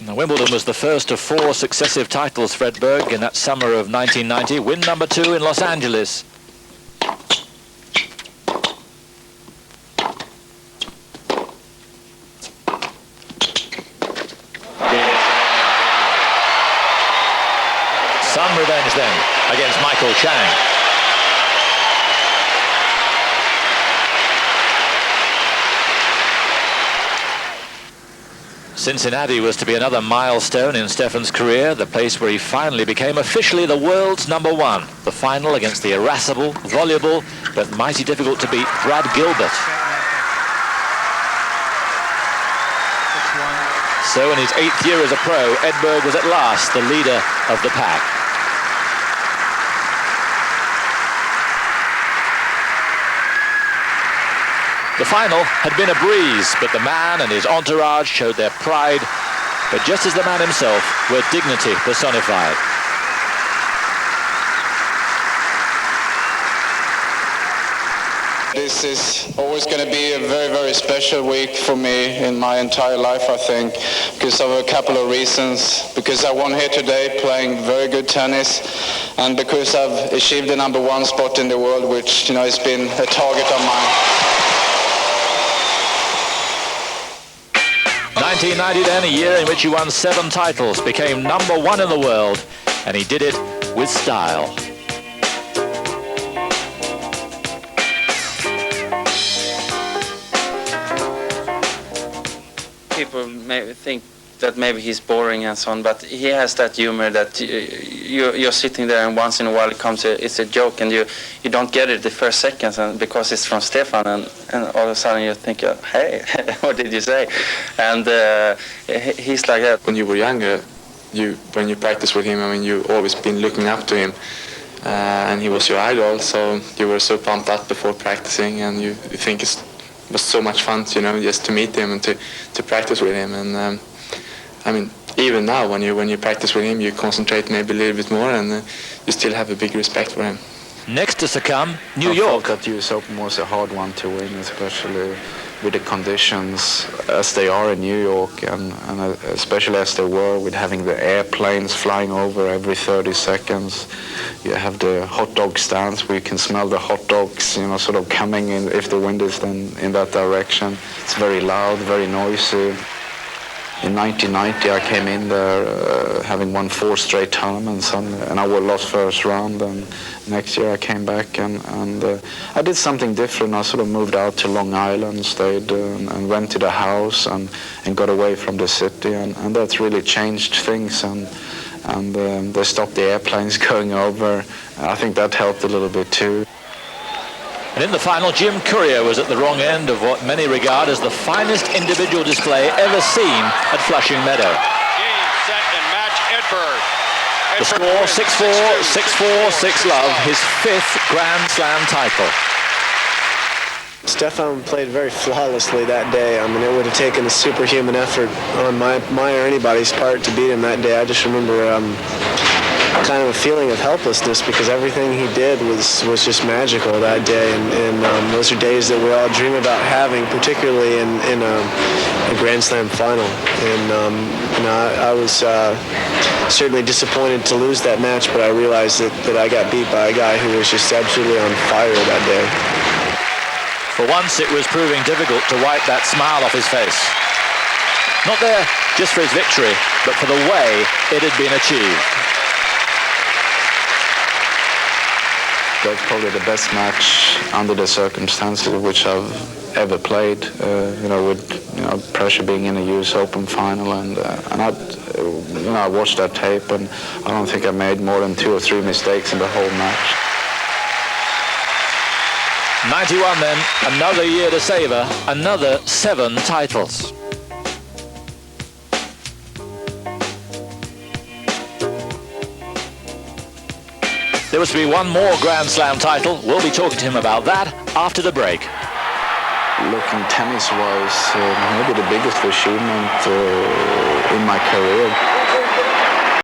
Now, Wimbledon was the first of 4 successive titles for Edberg in that summer of 1990. Win number 2 in Los Angeles. Some revenge then against Michael Chang. Cincinnati was to be another milestone in Stefan's career, the place where he finally became officially the world's #1. The final against the irascible, voluble, but mighty difficult to beat Brad Gilbert. So in his 8th year as a pro, Edberg was at last the leader of the pack. The final had been a breeze, but the man and his entourage showed their pride, but just as the man himself, were dignity personified. This is always going to be a very, very special week for me in my entire life, I think, because of a couple of reasons. Because I won here today playing very good tennis, and because I've achieved the #1 spot in the world, which, you know, has been a target of mine. 1990 then, a year in which he won 7 titles, became #1 in the world, and he did it with style. People may think that maybe he's boring and so on, but he has that humor that you're sitting there and once in a while it's a joke and you don't get it the first seconds, and because it's from Stefan, and all of a sudden you think, hey, what did you say? And he's like that. When you were younger, when you practice with him, I mean, you always been looking up to him, and he was your idol, so you were so pumped up before practicing, and you think it was so much fun, you know, just to meet him and to practice with him. And I mean, even now when you practice with him, you concentrate maybe a little bit more, and you still have a big respect for him. Next to succumb, New York. I thought that US Open was a hard one to win, especially with the conditions as they are in New York, and especially as they were, with having the airplanes flying over every 30 seconds. You have the hot dog stands where you can smell the hot dogs, you know, sort of coming in if the wind is then in that direction. It's very loud, very noisy. In 1990, I came in there having won 4 straight tournaments, and I lost first round. And next year I came back and I did something different. I sort of moved out to Long Island, stayed and rented a house and got away from the city, and that's really changed things. And they stopped the airplanes going over. I think that helped a little bit too. And in the final, Jim Courier was at the wrong end of what many regard as the finest individual display ever seen at Flushing Meadow. Game, set, and match, Edberg. The score, 6-4, 6-4, 6-love, his 5th Grand Slam title. Stefan played very flawlessly that day. I mean, it would have taken a superhuman effort on my or anybody's part to beat him that day. I just remember kind of a feeling of helplessness, because everything he did was just magical that day, and those are days that we all dream about having, particularly in a Grand Slam final. And you know, I was certainly disappointed to lose that match, but I realized that I got beat by a guy who was just absolutely on fire that day. For once, it was proving difficult to wipe that smile off his face. Not there just for his victory, but for the way it had been achieved. That's probably the best match under the circumstances which I've ever played. You know, with pressure being in a US Open final, and I watched that tape, and I don't think I made more than 2 or 3 mistakes in the whole match. 91 then, another year to savour, another 7 titles. There was to be one more Grand Slam title. We'll be talking to him about that after the break. Looking tennis-wise, maybe the biggest achievement in my career.